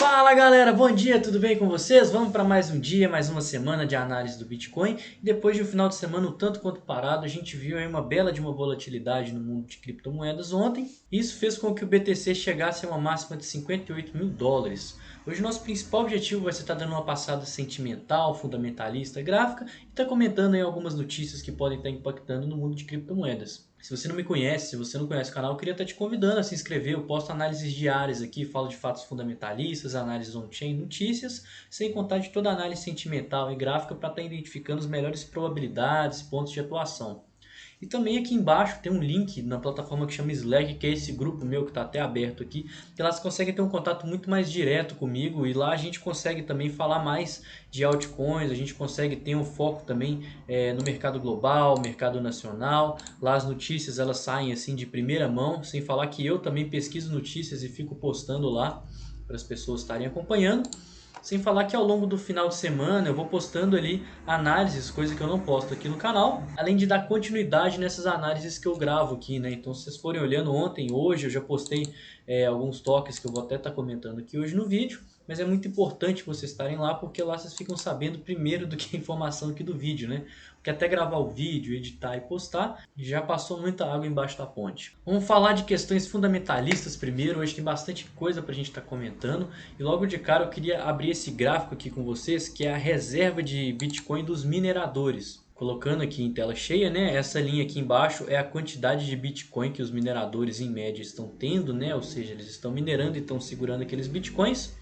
Fala galera, bom dia, tudo bem com vocês? Vamos para mais um dia, mais uma semana de análise do Bitcoin. Depois de um final de semana um tanto quanto parado, a gente viu aí uma bela de uma volatilidade no mundo de criptomoedas ontem. Isso fez com que o BTC chegasse a uma máxima de 58 mil dólares. Hoje o nosso principal objetivo vai ser estar dando uma passada sentimental, fundamentalista, gráfica e estar comentando aí algumas notícias que podem estar impactando no mundo de criptomoedas. Se você não me conhece, se você não conhece o canal, eu queria estar te convidando a se inscrever. Eu posto análises diárias aqui, falo de fatos fundamentalistas, análises on-chain, notícias, sem contar de toda a análise sentimental e gráfica para estar identificando as melhores probabilidades, pontos de atuação. E também aqui embaixo tem um link na plataforma que chama Slack, que é esse grupo meu que está até aberto aqui, que lá você consegue ter um contato muito mais direto comigo e lá a gente consegue também falar mais de altcoins, a gente consegue ter um foco também no mercado global, mercado nacional. Lá as notícias elas saem assim de primeira mão, sem falar que eu também pesquiso notícias e fico postando lá para as pessoas estarem acompanhando. Sem falar que ao longo do final de semana eu vou postando ali análises, coisa que eu não posto aqui no canal, além de dar continuidade nessas análises que eu gravo aqui, né? Então se vocês forem olhando ontem, hoje eu já postei alguns toques que eu vou até estar comentando aqui hoje no vídeo, mas é muito importante vocês estarem lá porque lá vocês ficam sabendo primeiro do que a informação aqui do vídeo, né? Porque até gravar o vídeo, editar e postar, já passou muita água embaixo da ponte. Vamos falar de questões fundamentalistas primeiro, hoje tem bastante coisa para a gente estar comentando. E logo de cara eu queria abrir esse gráfico aqui com vocês, que é a reserva de Bitcoin dos mineradores. Colocando aqui em tela cheia, né? Essa linha aqui embaixo é a quantidade de Bitcoin que os mineradores em média estão tendo, né? Ou seja, eles estão minerando e estão segurando aqueles Bitcoins.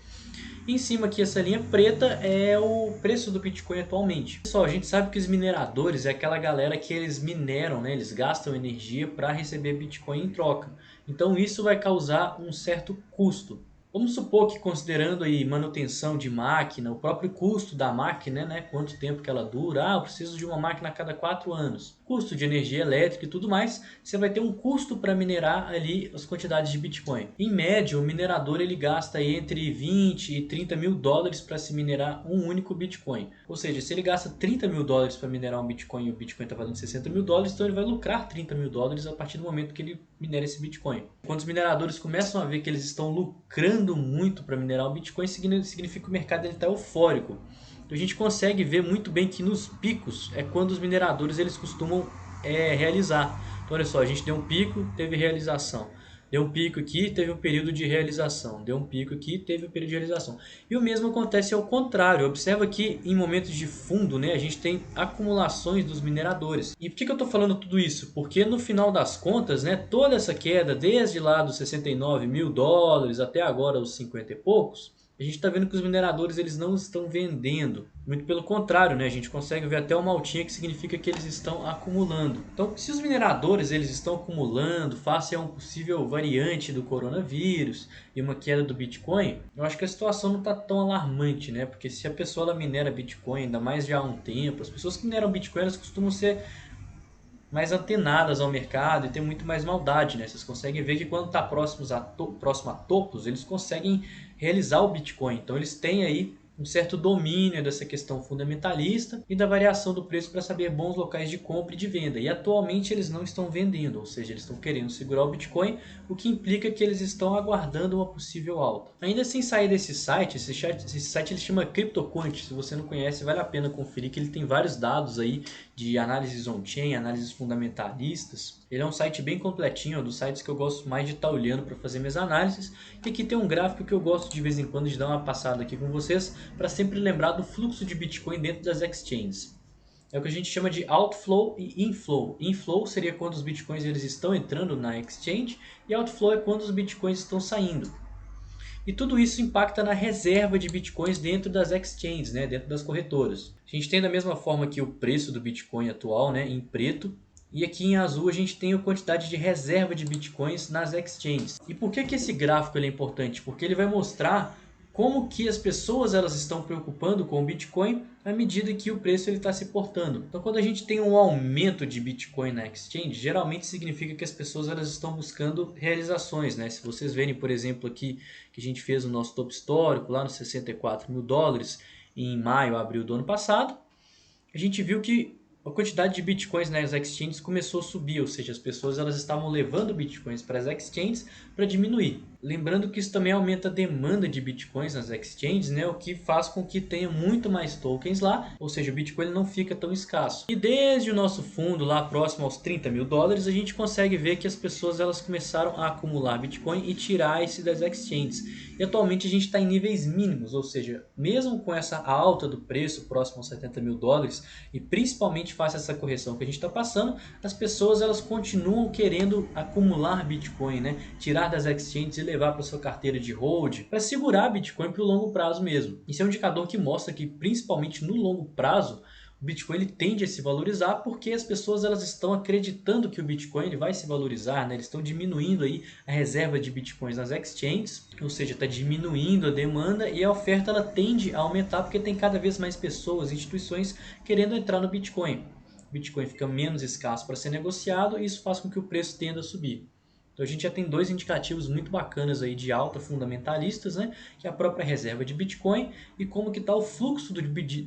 Em cima aqui essa linha preta é o preço do Bitcoin atualmente. Pessoal, a gente sabe que os mineradores é aquela galera que eles mineram, né? Eles gastam energia para receber Bitcoin em troca. Então isso vai causar um certo custo. Vamos supor que considerando aí manutenção de máquina, o próprio custo da máquina, né, quanto tempo que ela dura, eu preciso de uma máquina a cada 4 anos, custo de energia elétrica e tudo mais, você vai ter um custo para minerar ali as quantidades de Bitcoin. Em média, o minerador ele gasta aí entre 20 e 30 mil dólares para se minerar um único Bitcoin. Ou seja, se ele gasta 30 mil dólares para minerar um Bitcoin e o Bitcoin está valendo 60 mil dólares, então ele vai lucrar 30 mil dólares a partir do momento que ele minera esse Bitcoin. Quando os mineradores começam a ver que eles estão lucrando muito para minerar o Bitcoin, significa que o mercado está eufórico. Então a gente consegue ver muito bem que nos picos é quando os mineradores eles costumam realizar. Então olha só, a gente deu um pico, teve realização. Deu um pico aqui, teve um período de realização. Deu um pico aqui, teve um período de realização. E o mesmo acontece ao contrário. Observa que em momentos de fundo, né, a gente tem acumulações dos mineradores. E por que eu estou falando tudo isso? Porque no final das contas, né, toda essa queda, desde lá dos 69 mil dólares até agora os 50 e poucos, a gente está vendo que os mineradores eles não estão vendendo. Muito pelo contrário, né? A gente consegue ver até uma altinha que significa que eles estão acumulando. Então, se os mineradores eles estão acumulando face a um possível variante do coronavírus e uma queda do Bitcoin, eu acho que a situação não está tão alarmante, né? Porque se a pessoa ela minera Bitcoin, ainda mais já há um tempo, as pessoas que mineram Bitcoin elas costumam ser mais antenadas ao mercado e tem muito mais maldade, né? Vocês conseguem ver que quando está próximo a topos, eles conseguem realizar o Bitcoin. Então eles têm aí um certo domínio dessa questão fundamentalista e da variação do preço para saber bons locais de compra e de venda. E atualmente eles não estão vendendo, ou seja, eles estão querendo segurar o Bitcoin, o que implica que eles estão aguardando uma possível alta. Ainda sem sair desse site, esse site ele chama CryptoQuant. Se você não conhece, vale a pena conferir que ele tem vários dados aí de análises on-chain, análises fundamentalistas. Ele é um site bem completinho, é um dos sites que eu gosto mais de estar olhando para fazer minhas análises. E aqui tem um gráfico que eu gosto de vez em quando de dar uma passada aqui com vocês, para sempre lembrar do fluxo de Bitcoin dentro das exchanges. É o que a gente chama de outflow e inflow. Inflow seria quando os Bitcoins eles estão entrando na exchange e outflow é quando os Bitcoins estão saindo. E tudo isso impacta na reserva de Bitcoins dentro das exchanges, né, dentro das corretoras. A gente tem da mesma forma aqui o preço do Bitcoin atual, né, em preto, e aqui em azul a gente tem a quantidade de reserva de Bitcoins nas exchanges. E por que esse gráfico é importante? Porque ele vai mostrar como que as pessoas elas estão preocupando com o Bitcoin à medida que o preço está se portando. Então quando a gente tem um aumento de Bitcoin na exchange, geralmente significa que as pessoas elas estão buscando realizações, né? Se vocês verem, por exemplo, aqui que a gente fez o nosso topo histórico lá nos 64 mil dólares em maio, abril do ano passado, a gente viu que a quantidade de bitcoins nas exchanges começou a subir, ou seja, as pessoas elas estavam levando bitcoins para as exchanges para diminuir. Lembrando que isso também aumenta a demanda de bitcoins nas exchanges, né? O que faz com que tenha muito mais tokens lá, ou seja, o Bitcoin não fica tão escasso. E desde o nosso fundo lá próximo aos 30 mil dólares, a gente consegue ver que as pessoas elas começaram a acumular Bitcoin e tirar esse das exchanges. E atualmente a gente está em níveis mínimos, ou seja, mesmo com essa alta do preço próximo aos 70 mil dólares e principalmente face a essa correção que a gente está passando, as pessoas elas continuam querendo acumular Bitcoin, né? Tirar das exchanges e levar para sua carteira de hold para segurar Bitcoin para o longo prazo mesmo. Isso é um indicador que mostra que principalmente no longo prazo o Bitcoin ele tende a se valorizar porque as pessoas elas estão acreditando que o Bitcoin ele vai se valorizar, né? Eles estão diminuindo aí a reserva de Bitcoins nas exchanges, ou seja, está diminuindo a demanda e a oferta ela tende a aumentar porque tem cada vez mais pessoas, instituições querendo entrar no Bitcoin. O Bitcoin fica menos escasso para ser negociado e isso faz com que o preço tenda a subir. Então a gente já tem dois indicativos muito bacanas aí de alta fundamentalistas, né? Que é a própria reserva de Bitcoin e como que está o fluxo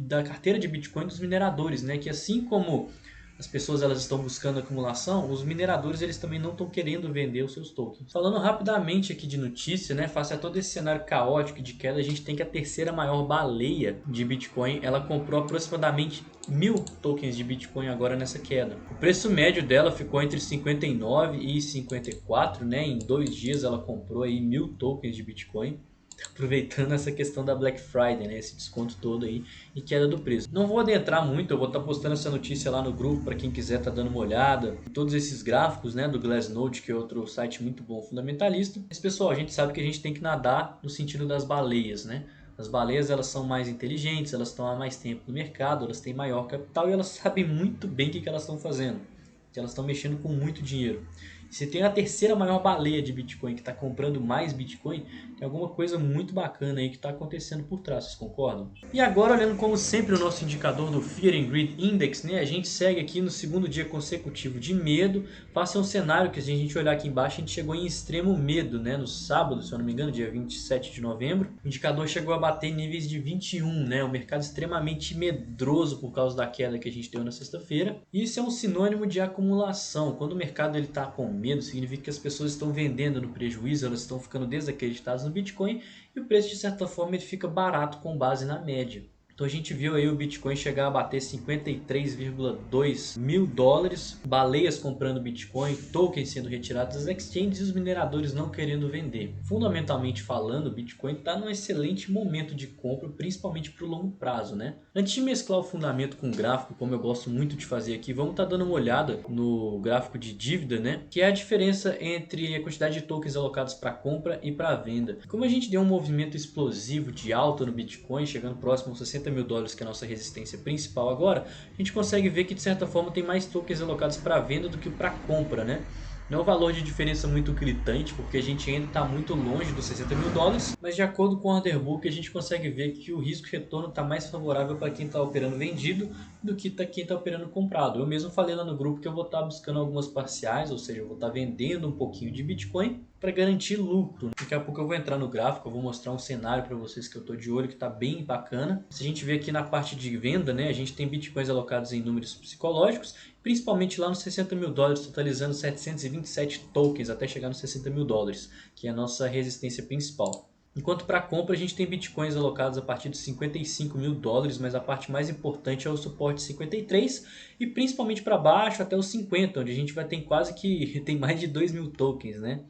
da carteira de Bitcoin dos mineradores, né? Que assim como as pessoas elas estão buscando acumulação, os mineradores eles também não estão querendo vender os seus tokens. Falando rapidamente aqui de notícia, né, face a todo esse cenário caótico de queda, a gente tem que a terceira maior baleia de Bitcoin, ela comprou aproximadamente 1.000 tokens de Bitcoin agora nessa queda. O preço médio dela ficou entre 59 e 54, né? Em 2 dias ela comprou aí 1.000 tokens de Bitcoin. Aproveitando essa questão da Black Friday, né? Esse desconto todo aí e queda do preço. Não vou adentrar muito, eu vou estar postando essa notícia lá no grupo para quem quiser estar dando uma olhada. Todos esses gráficos, né, do Glassnode, que é outro site muito bom fundamentalista. Mas pessoal, a gente sabe que a gente tem que nadar no sentido das baleias, né? As baleias elas são mais inteligentes, elas estão há mais tempo no mercado, elas têm maior capital e elas sabem muito bem o que elas estão fazendo. Elas estão mexendo com muito dinheiro. Se tem a terceira maior baleia de Bitcoin que está comprando mais Bitcoin, tem alguma coisa muito bacana aí que está acontecendo por trás, vocês concordam? E agora, olhando como sempre o nosso indicador do Fear and Greed Index, né? A gente segue aqui no segundo dia consecutivo de medo. Face a um cenário que, se a gente olhar aqui embaixo, a gente chegou em extremo medo, né? No sábado, se eu não me engano, dia 27 de novembro, o indicador chegou a bater em níveis de 21, né? O mercado extremamente medroso por causa da queda que a gente deu na sexta-feira. Isso é um sinônimo de acumulação. Quando o mercado está com medo, significa que as pessoas estão vendendo no prejuízo, elas estão ficando desacreditadas no Bitcoin e o preço de certa forma ele fica barato com base na média. Então a gente viu aí o Bitcoin chegar a bater 53,2 mil dólares, baleias comprando Bitcoin, tokens sendo retirados das exchanges e os mineradores não querendo vender. Fundamentalmente falando, o Bitcoin está num excelente momento de compra, principalmente para o longo prazo, né? Antes de mesclar o fundamento com o gráfico, como eu gosto muito de fazer aqui, vamos estar dando uma olhada no gráfico de dívida, né? Que é a diferença entre a quantidade de tokens alocados para compra e para venda. Como a gente deu um movimento explosivo de alta no Bitcoin, chegando próximo aos 60 mil dólares, que é a nossa resistência principal agora, a gente consegue ver que de certa forma tem mais tokens alocados para venda do que para compra, né? Não é um valor de diferença muito gritante, porque a gente ainda está muito longe dos 60 mil dólares, mas de acordo com o order book a gente consegue ver que o risco-retorno está mais favorável para quem está operando vendido do que quem está operando comprado. Eu mesmo falei lá no grupo que eu vou estar buscando algumas parciais, ou seja, eu vou estar vendendo um pouquinho de Bitcoin para garantir lucro. Daqui a pouco eu vou entrar no gráfico, eu vou mostrar um cenário para vocês que eu estou de olho, que está bem bacana. Se a gente ver aqui na parte de venda, né, a gente tem Bitcoins alocados em números psicológicos, principalmente lá nos 60 mil dólares, totalizando 727 tokens até chegar nos 60 mil dólares, que é a nossa resistência principal. Enquanto para compra a gente tem Bitcoins alocados a partir de 55 mil dólares, mas a parte mais importante é o suporte 53 e principalmente para baixo até os 50, onde a gente vai ter quase que tem mais de 2 mil tokens, né?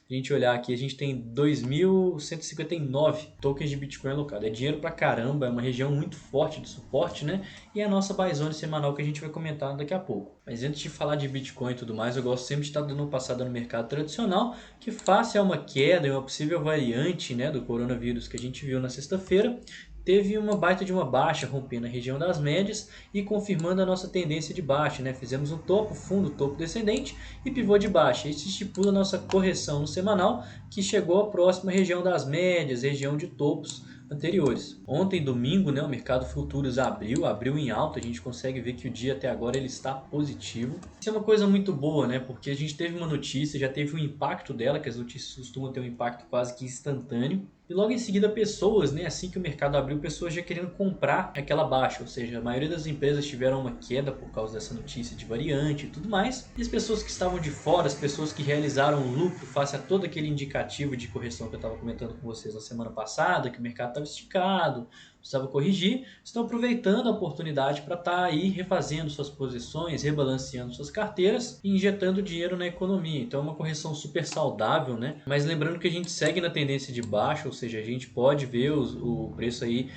Se a gente olhar aqui, a gente tem 2.159 tokens de Bitcoin alocados. É dinheiro pra caramba, é uma região muito forte de suporte, né? E é a nossa buy zone semanal que a gente vai comentar daqui a pouco. Mas antes de falar de Bitcoin e tudo mais, eu gosto sempre de estar dando uma passada no mercado tradicional, que face a uma queda e uma possível variante, né, do coronavírus que a gente viu na sexta-feira, teve uma baita de uma baixa, rompendo a região das médias e confirmando a nossa tendência de baixa, né? Fizemos um topo, fundo, topo descendente e pivô de baixa. Isso estipula a nossa correção no semanal, que chegou à próxima região das médias, região de topos anteriores. Ontem, domingo, né, o mercado futuros abriu em alta, a gente consegue ver que o dia até agora ele está positivo. Isso é uma coisa muito boa, né, porque a gente teve uma notícia, já teve um impacto dela, que as notícias costumam ter um impacto quase que instantâneo. E logo em seguida pessoas, né, assim que o mercado abriu, pessoas já querendo comprar aquela baixa, ou seja, a maioria das empresas tiveram uma queda por causa dessa notícia de variante e tudo mais. E as pessoas que estavam de fora, as pessoas que realizaram um lucro face a todo aquele indicativo de correção que eu estava comentando com vocês na semana passada, que o mercado estava esticado, precisava corrigir, estão aproveitando a oportunidade para estar aí refazendo suas posições, rebalanceando suas carteiras e injetando dinheiro na economia. Então é uma correção super saudável, né? Mas lembrando que a gente segue na tendência de baixa, ou seja, a gente pode ver o preço aí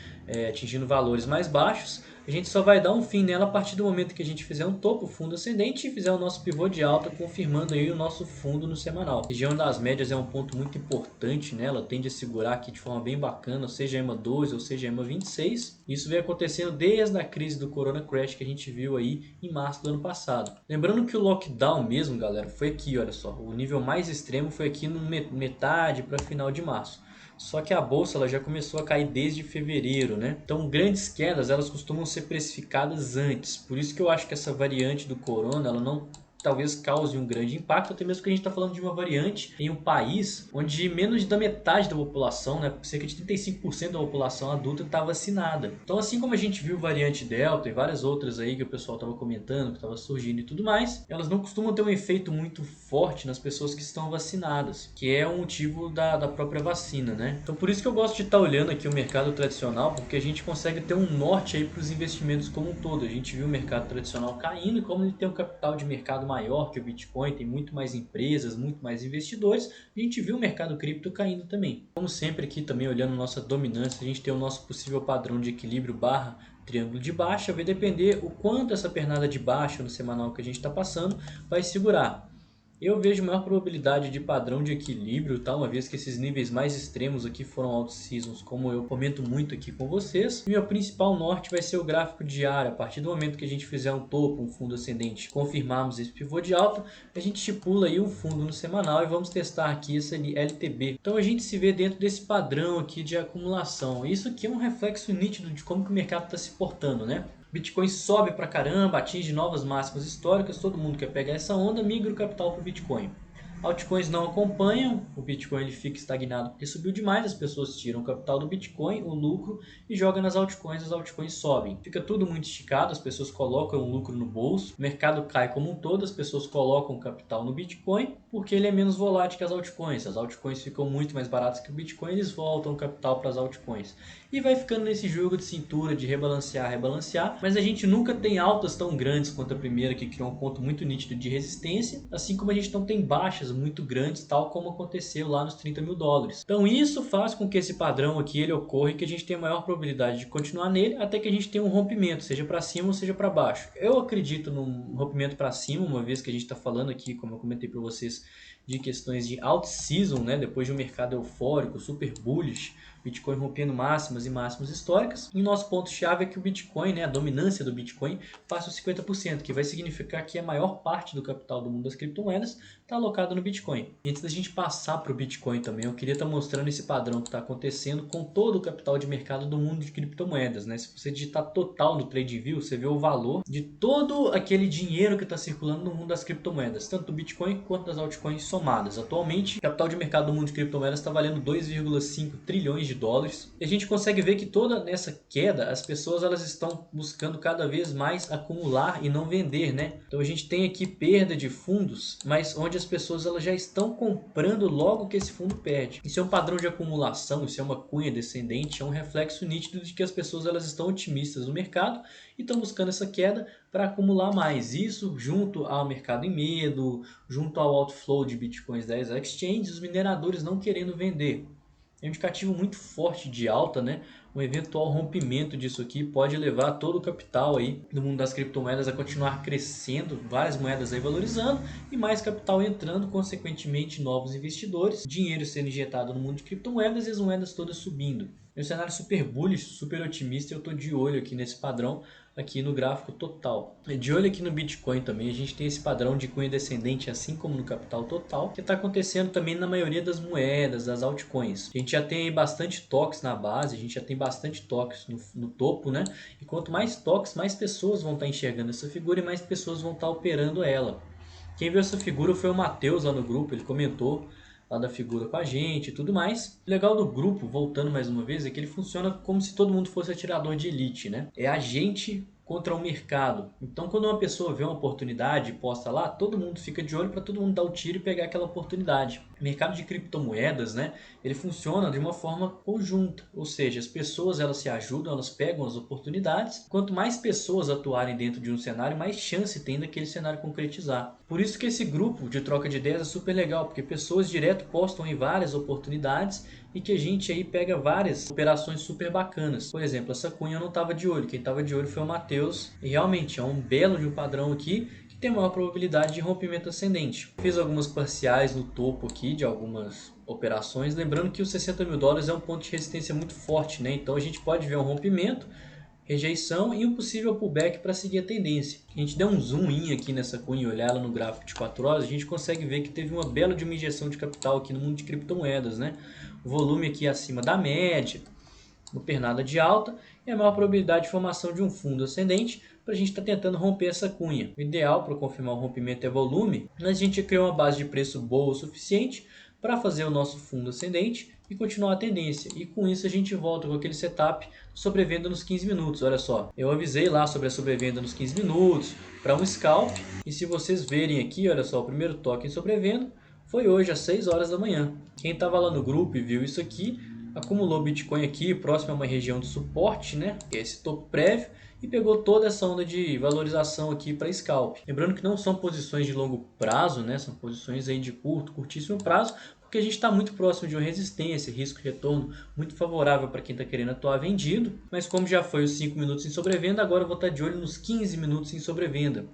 atingindo valores mais baixos. A gente só vai dar um fim nela a partir do momento que a gente fizer um topo, fundo ascendente e fizer o nosso pivô de alta, confirmando aí o nosso fundo no semanal. A região das médias é um ponto muito importante, né? Ela tende a segurar aqui de forma bem bacana, seja a EMA 12 ou seja a EMA 26. Isso vem acontecendo desde a crise do Corona Crash que a gente viu aí em março do ano passado. Lembrando que o lockdown mesmo, galera, foi aqui, olha só. O nível mais extremo foi aqui no metade para final de março. Só que a bolsa ela já começou a cair desde fevereiro, né? Então grandes quedas elas costumam ser precificadas antes. Por isso que eu acho que essa variante do corona ela não talvez cause um grande impacto, até mesmo que a gente está falando de uma variante em um país onde menos da metade da população, né, cerca de 35% da população adulta está vacinada. Então assim como a gente viu variante Delta e várias outras aí que o pessoal estava comentando, que estava surgindo e tudo mais, elas não costumam ter um efeito muito forte nas pessoas que estão vacinadas, que é um motivo da própria vacina, né? Então por isso que eu gosto de estar olhando aqui o mercado tradicional, porque a gente consegue ter um norte aí para os investimentos como um todo. A gente viu o mercado tradicional caindo e como ele tem um capital de mercado maior que o Bitcoin, tem muito mais empresas, muito mais investidores, a gente viu o mercado cripto caindo também. Como sempre aqui também olhando nossa dominância, a gente tem o nosso possível padrão de equilíbrio barra triângulo de baixa, vai depender o quanto essa pernada de baixa no semanal que a gente está passando vai segurar. Eu vejo maior probabilidade de padrão de equilíbrio, tá? Uma vez que esses níveis mais extremos aqui foram out-seasons, como eu comento muito aqui com vocês. E meu principal norte vai ser o gráfico diário. A partir do momento que a gente fizer um topo, um fundo ascendente, confirmarmos esse pivô de alta, a gente estipula aí um fundo no semanal e vamos testar aqui esse LTB. Então a gente se vê dentro desse padrão aqui de acumulação. Isso aqui é um reflexo nítido de como que o mercado está se portando, né? Bitcoin sobe pra caramba, atinge novas máximas históricas, todo mundo quer pegar essa onda, migra o capital para o Bitcoin. Altcoins não acompanham, o Bitcoin ele fica estagnado porque subiu demais, as pessoas tiram o capital do Bitcoin, o lucro, e jogam nas altcoins, as altcoins sobem. Fica tudo muito esticado, as pessoas colocam o lucro no bolso, o mercado cai como um todo, as pessoas colocam o capital no Bitcoin, porque ele é menos volátil que as altcoins ficam muito mais baratas que o Bitcoin, eles voltam o capital para as altcoins. E vai ficando nesse jogo de cintura, de rebalancear, rebalancear, mas a gente nunca tem altas tão grandes quanto a primeira, que criou um ponto muito nítido de resistência, assim como a gente não tem baixas muito grandes, tal como aconteceu lá nos 30 mil dólares. Então isso faz com que esse padrão aqui ele ocorra e que a gente tenha maior probabilidade de continuar nele até que a gente tenha um rompimento, seja para cima ou seja para baixo. Eu acredito num rompimento para cima, uma vez que a gente está falando aqui, como eu comentei para vocês, de questões de out-season, né? Depois de um mercado eufórico, super bullish, Bitcoin rompendo máximas e máximas históricas. E o nosso ponto-chave é que o Bitcoin, né, a dominância do Bitcoin, passa os 50%, que vai significar que a maior parte do capital do mundo das criptomoedas está alocado no Bitcoin. E antes da gente passar para o Bitcoin também, eu queria estar mostrando esse padrão que está acontecendo com todo o capital de mercado do mundo de criptomoedas, né? Se você digitar total no TradingView, você vê o valor de todo aquele dinheiro que está circulando no mundo das criptomoedas, tanto do Bitcoin quanto das altcoins somadas. Atualmente, o capital de mercado do mundo de criptomoedas está valendo 2,5 trilhões de dólares. E a gente consegue ver que toda nessa queda, as pessoas elas estão buscando cada vez mais acumular e não vender, né? Então a gente tem aqui perda de fundos, mas onde as pessoas elas já estão comprando logo que esse fundo perde. Isso é um padrão de acumulação, isso é uma cunha descendente, é um reflexo nítido de que as pessoas elas estão otimistas no mercado e estão buscando essa queda para acumular mais. Isso junto ao mercado em medo, junto ao outflow de bitcoins das exchanges, os mineradores não querendo vender. É um indicativo muito forte de alta, né? Um eventual rompimento disso aqui pode levar todo o capital aí do mundo das criptomoedas a continuar crescendo, várias moedas aí valorizando e mais capital entrando, consequentemente novos investidores, dinheiro sendo injetado no mundo de criptomoedas e as moedas todas subindo. É um cenário super bullish, super otimista e eu estou de olho aqui nesse padrão aqui no gráfico total. De olho aqui no Bitcoin também, a gente tem esse padrão de cunha descendente, assim como no capital total, que está acontecendo também na maioria das moedas, das altcoins. A gente já tem aí bastante toques na base, a gente já tem bastante toques no topo, né? E quanto mais toques, mais pessoas vão estar enxergando essa figura e mais pessoas vão estar operando ela. Quem viu essa figura foi o Matheus lá no grupo, ele comentou. lá da figura com a gente e tudo mais. O legal do grupo, voltando mais uma vez, é que ele funciona como se todo mundo fosse atirador de elite, né? É a gente contra o mercado. Então, quando uma pessoa vê uma oportunidade e posta lá, todo mundo fica de olho para todo mundo dar o tiro e pegar aquela oportunidade. O mercado de criptomoedas, né, ele funciona de uma forma conjunta, ou seja, as pessoas elas se ajudam, elas pegam as oportunidades. Quanto mais pessoas atuarem dentro de um cenário, mais chance tem daquele cenário concretizar. Por isso que esse grupo de troca de ideias é super legal, porque pessoas direto postam em várias oportunidades e que a gente aí pega várias operações super bacanas. Por exemplo, essa cunha eu não estava de olho, quem estava de olho foi o Matheus, e realmente é um belo de um padrão aqui que tem maior probabilidade de rompimento ascendente. Fiz algumas parciais no topo aqui de algumas operações, lembrando que os 60 mil dólares é um ponto de resistência muito forte, né? Então a gente pode ver um rompimento, rejeição e um possível pullback para seguir a tendência. A gente der um zoom in aqui nessa cunha e olhar ela no gráfico de 4 horas, a gente consegue ver que teve uma bela de uma injeção de capital aqui no mundo de criptomoedas, né? O volume aqui acima da média, no pernada de alta, e a maior probabilidade de formação de um fundo ascendente para a gente estar tentando romper essa cunha. O ideal para confirmar o rompimento é volume, mas a gente criou uma base de preço boa o suficiente para fazer o nosso fundo ascendente e continuar a tendência. E com isso a gente volta com aquele setup sobrevenda nos 15 minutos. Olha só, eu avisei lá sobre a sobrevenda nos 15 minutos para um scalp. E se vocês verem aqui, olha só, o primeiro toque em sobrevenda foi hoje às 6 horas da manhã. Quem estava lá no grupo e viu isso aqui, acumulou Bitcoin aqui próximo a uma região de suporte, né? Que é esse topo prévio, e pegou toda essa onda de valorização aqui para scalp. Lembrando que não são posições de longo prazo, né? São posições aí de curtíssimo prazo, porque a gente está muito próximo de uma resistência, risco de retorno muito favorável para quem está querendo atuar vendido. Mas como já foi os 5 minutos em sobrevenda, agora eu vou estar de olho nos 15 minutos em sobrevenda,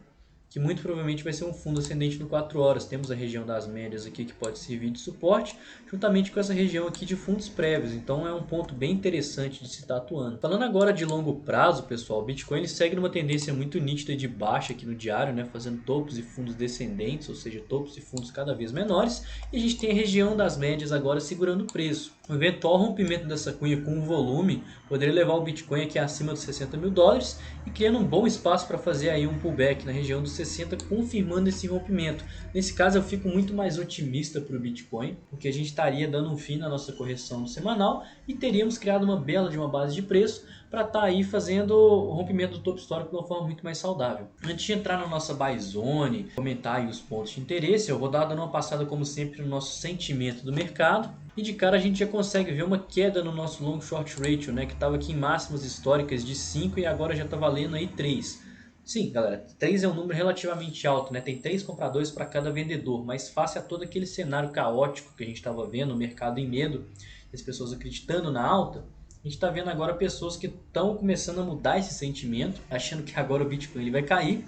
que muito provavelmente vai ser um fundo ascendente no 4 horas. Temos a região das médias aqui que pode servir de suporte, juntamente com essa região aqui de fundos prévios. Então é um ponto bem interessante de se estar atuando. Falando agora de longo prazo, pessoal, o Bitcoin ele segue numa tendência muito nítida de baixa aqui no diário, né, fazendo topos e fundos descendentes, ou seja, topos e fundos cada vez menores. E a gente tem a região das médias agora segurando o preço. Um eventual rompimento dessa cunha com o volume poderia levar o Bitcoin aqui acima dos 60 mil dólares e criando um bom espaço para fazer aí um pullback na região dos 60, confirmando esse rompimento. Nesse caso eu fico muito mais otimista para o Bitcoin, porque a gente estaria dando um fim na nossa correção no semanal e teríamos criado uma bela de uma base de preço para estar aí fazendo o rompimento do topo histórico de uma forma muito mais saudável. Antes de entrar na nossa buy zone, comentar aí os pontos de interesse, eu vou dar dando uma passada como sempre no nosso sentimento do mercado. E de cara a gente já consegue ver uma queda no nosso long short ratio, né, que estava aqui em máximas históricas de 5 e agora já está valendo aí 3. Sim, galera, 3 é um número relativamente alto, né? Tem 3 compradores para cada vendedor, mas face a todo aquele cenário caótico que a gente estava vendo, o mercado em medo, as pessoas acreditando na alta, a gente está vendo agora pessoas que estão começando a mudar esse sentimento, achando que agora o Bitcoin ele vai cair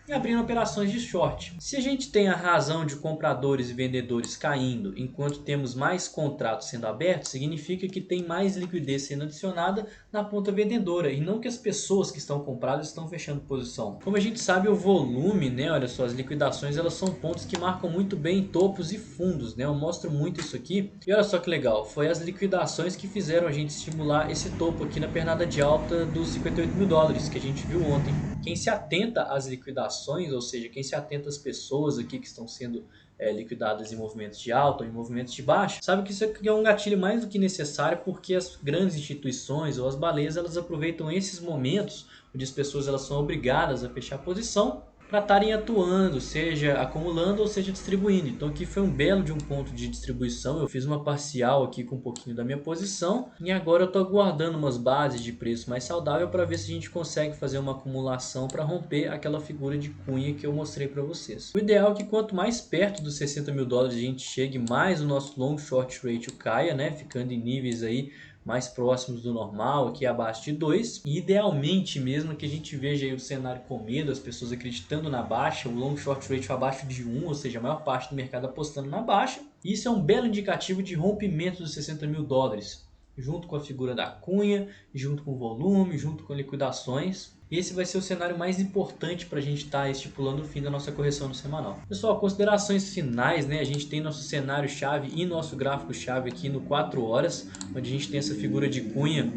e abrindo operações de short. Se a gente tem a razão de compradores e vendedores caindo enquanto temos mais contratos sendo abertos, significa que tem mais liquidez sendo adicionada na ponta vendedora e não que as pessoas que estão compradas estão fechando posição. Como a gente sabe, o volume, né, olha só, as liquidações elas são pontos que marcam muito bem topos e fundos, né? Eu mostro muito isso aqui. E olha só que legal, foi as liquidações que fizeram a gente estimular esse topo aqui na pernada de alta dos 58 mil dólares que a gente viu ontem. Quem se atenta às liquidações, ou seja, quem se atenta às pessoas aqui que estão sendo liquidadas em movimentos de alta ou em movimentos de baixa, sabe que isso aqui é um gatilho mais do que necessário, porque as grandes instituições ou as baleias elas aproveitam esses momentos onde as pessoas elas são obrigadas a fechar a posição para estarem atuando, seja acumulando ou seja distribuindo. Então aqui foi um belo de um ponto de distribuição. Eu fiz uma parcial aqui com um pouquinho da minha posição e agora eu estou aguardando umas bases de preço mais saudável para ver se a gente consegue fazer uma acumulação para romper aquela figura de cunha que eu mostrei para vocês. O ideal é que quanto mais perto dos 60 mil dólares a gente chegue, mais o nosso long short ratio caia, né? Ficando em níveis aí mais próximos do normal, aqui abaixo de 2. E idealmente mesmo que a gente veja aí o cenário com medo, as pessoas acreditando na baixa, o long short ratio abaixo de 1, ou seja, a maior parte do mercado apostando na baixa. Isso é um belo indicativo de rompimento dos 60 mil dólares, junto com a figura da cunha, junto com o volume, junto com liquidações. Esse vai ser o cenário mais importante para a gente estar estipulando o fim da nossa correção no semanal. Pessoal, considerações finais, né? A gente tem nosso cenário chave e nosso gráfico chave aqui no 4 horas, onde a gente tem essa figura de cunha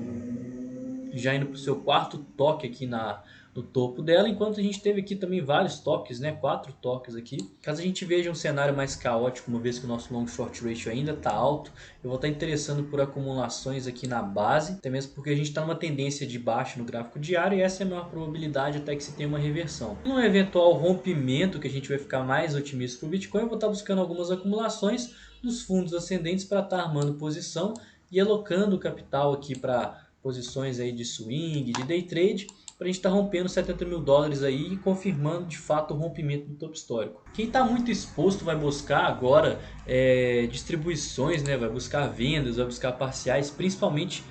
já indo para o seu quarto toque aqui no no topo dela, enquanto a gente teve aqui também vários toques, né, 4 toques aqui. Caso a gente veja um cenário mais caótico, uma vez que o nosso long short ratio ainda está alto, eu vou estar interessando por acumulações aqui na base, até mesmo porque a gente está numa tendência de baixa no gráfico diário e essa é a maior probabilidade até que se tenha uma reversão. Num eventual rompimento, que a gente vai ficar mais otimista para o Bitcoin, eu vou estar buscando algumas acumulações nos fundos ascendentes para estar armando posição e alocando o capital aqui para posições aí de swing, de day trade, para a gente estar rompendo 70 mil dólares aí e confirmando de fato o rompimento do topo histórico. Quem está muito exposto vai buscar agora distribuições, né? Vai buscar vendas, vai buscar parciais, principalmente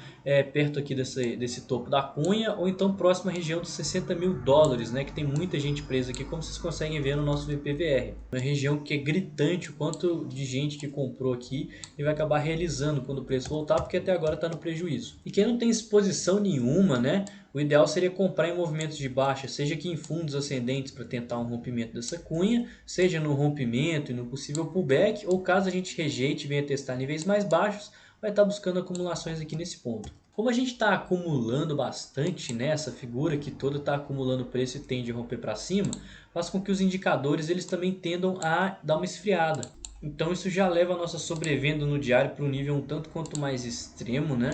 perto aqui desse topo da cunha ou então próxima região dos 60 mil dólares, né? Que tem muita gente presa aqui, como vocês conseguem ver no nosso VPVR. Uma região que é gritante o quanto de gente que comprou aqui e vai acabar realizando quando o preço voltar, porque até agora está no prejuízo. E quem não tem exposição nenhuma, né? O ideal seria comprar em movimentos de baixa, seja aqui em fundos ascendentes para tentar um rompimento dessa cunha, seja no rompimento e no possível pullback, ou caso a gente rejeite e venha testar níveis mais baixos, vai estar buscando acumulações aqui nesse ponto. Como a gente está acumulando bastante nessa figura que toda está acumulando preço e tende a romper para cima, faz com que os indicadores eles também tendam a dar uma esfriada. Então isso já leva a nossa sobrevenda no diário para um nível um tanto quanto mais extremo, né?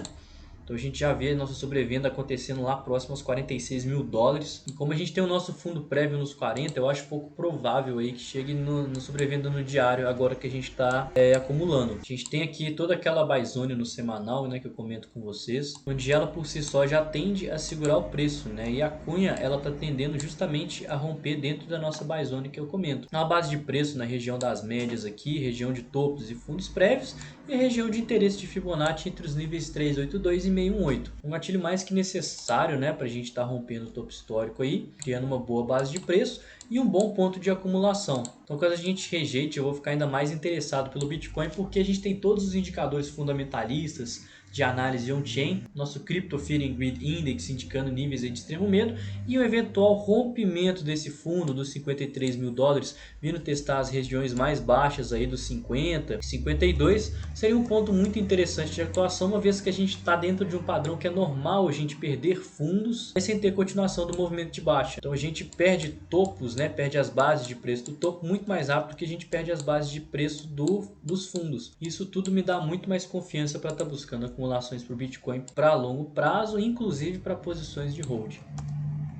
Então a gente já vê a nossa sobrevenda acontecendo lá próximo aos 46 mil dólares. E como a gente tem o nosso fundo prévio nos 40, eu acho pouco provável aí que chegue no sobrevenda no diário agora que a gente está acumulando. A gente tem aqui toda aquela buy zone no semanal, né, que eu comento com vocês, onde ela por si só já tende a segurar o preço, né? E a cunha ela está tendendo justamente a romper dentro da nossa buy zone que eu comento. Na base de preço na região das médias aqui, região de topos e fundos prévios e a região de interesse de Fibonacci entre os níveis 382 e 618. Um gatilho mais que necessário, né, para a gente estar rompendo o topo histórico aí, criando uma boa base de preço e um bom ponto de acumulação. Então caso a gente rejeite, eu vou ficar ainda mais interessado pelo Bitcoin porque a gente tem todos os indicadores fundamentalistas de análise on-chain, nosso Crypto Fear and Greed Index indicando níveis de extremo medo e o eventual rompimento desse fundo dos 53 mil dólares vindo testar as regiões mais baixas aí dos 50, 52 seria um ponto muito interessante de atuação, uma vez que a gente está dentro de um padrão que é normal a gente perder fundos sem ter continuação do movimento de baixa. Então a gente perde topos, né, perde as bases de preço do topo muito mais rápido do que a gente perde as bases de preço dos fundos. Isso tudo me dá muito mais confiança para estar buscando acumulações para o Bitcoin para longo prazo, inclusive para posições de hold.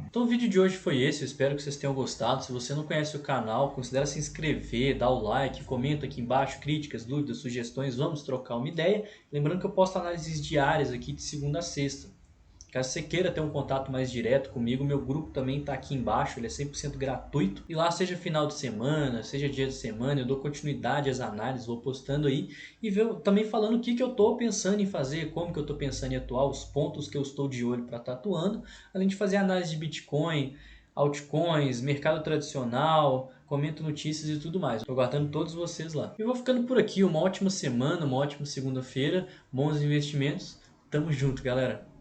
Então o vídeo de hoje foi esse, eu espero que vocês tenham gostado. Se você não conhece o canal, considere se inscrever, dar o like, comenta aqui embaixo críticas, dúvidas, sugestões, vamos trocar uma ideia. Lembrando que eu posto análises diárias aqui de segunda a sexta. Caso você queira ter um contato mais direto comigo, meu grupo também está aqui embaixo, ele é 100% gratuito. E lá, seja final de semana, seja dia de semana, eu dou continuidade às análises, vou postando aí e também falando o que eu estou pensando em fazer, como que eu estou pensando em atuar, os pontos que eu estou de olho para estar atuando, além de fazer análise de Bitcoin, altcoins, mercado tradicional, comento notícias e tudo mais. Estou aguardando todos vocês lá. Eu vou ficando por aqui, uma ótima semana, uma ótima segunda-feira, bons investimentos, tamo junto, galera!